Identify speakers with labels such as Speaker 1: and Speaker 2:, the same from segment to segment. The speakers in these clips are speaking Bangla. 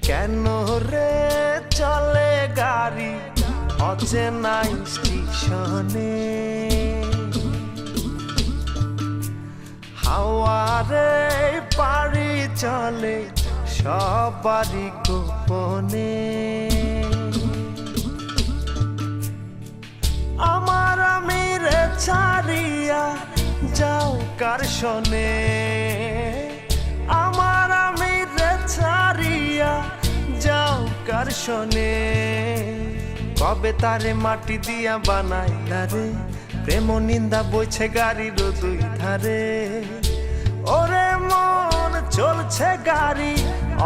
Speaker 1: কেন রে চলে গাড়ি অচেনা স্টেশনে, হাওয়ারে পাড়ি চলে সবারই গোপনে। আমার আমিরে ছাড়িয়া যাও কার শোনে, আমার আমিরে ছাড়িয়া যাও কার শোনে। কবে তারে মাটি দিয়া বানাইলা রে, প্রেম নিন্দা বইছে গাড়ির দুই ধারে। ওরে মন চলছে গাড়ি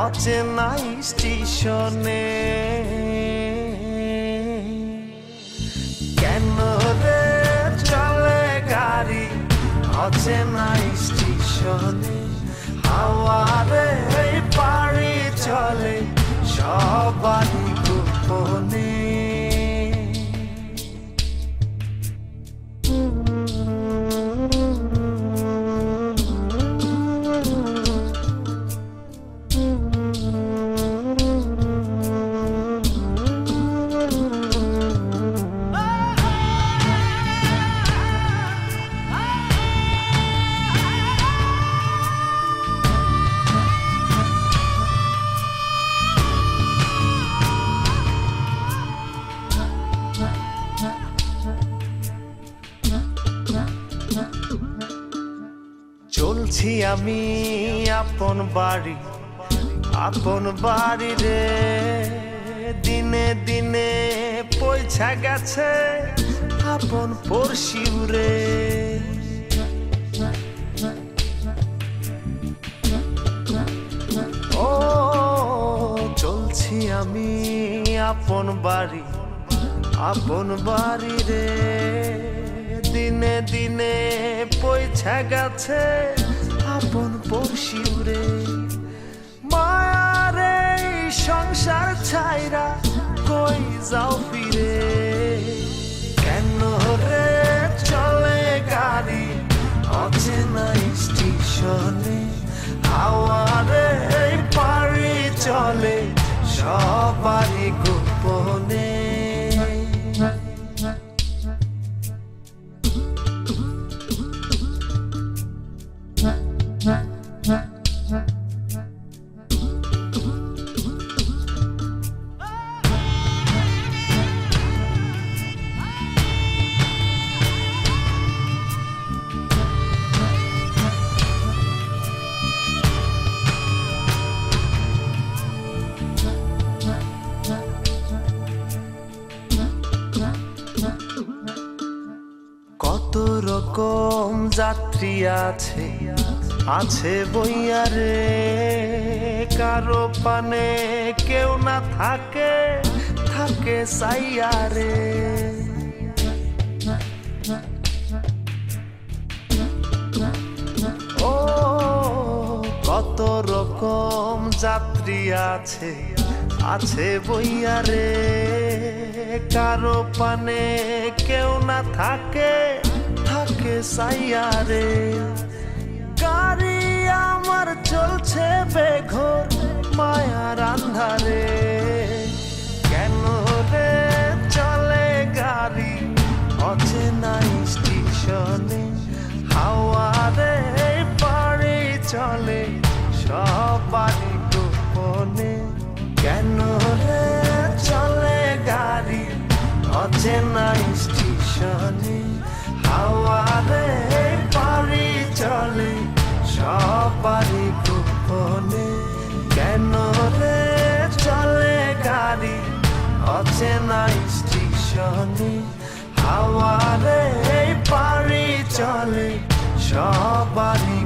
Speaker 1: অচেনা স্টেশনে, কেন রে চলে গাড়ি অচেনা স্টেশনে, হাওয়ারে পাড়ি চলে সবারই গোপনে। চলছি আমি আপন বাড়ি রে, দিনে দিনে পয়সা গেছে আপন পড়শিউ রে। ও চলছি আমি আপন বাড়ি রে, দিনে দিনে পয়সা গেছে আপন পড়শিউ রে। মায়ারে সংসার ছাইরা কই যাও ফিরে, কেন রে চলে গাড়ি অচেনা স্টেশনে, হাওয়ারে পাড়ি চলে সবারই গোপনে। কত রকম যাত্রী আছে বইয়া রে, কারো পানে কেউ না থাকে সাইয়া রে। ও কত রকম যাত্রী আছে বইয়া রে, কারো পানে কেউ না থাকে সাইয়া রে। গাড়ি আমার চলছে বেঘোর মায়ার আন্ধারে, কেন রে চলে গাড়ি অচেনা স্টেশনে, হাওয়ারে পাড়ি চলে সবারই গোপনে। কেন রে চলে গাড়ি অচেনা স্টেশনে, হাওয়ারে পাড়ি চলে সবারই গোপনে। কেন রে চলে গাড়ি অচেনা স্টেশনে, হাওয়ারে পারি চলে সবারই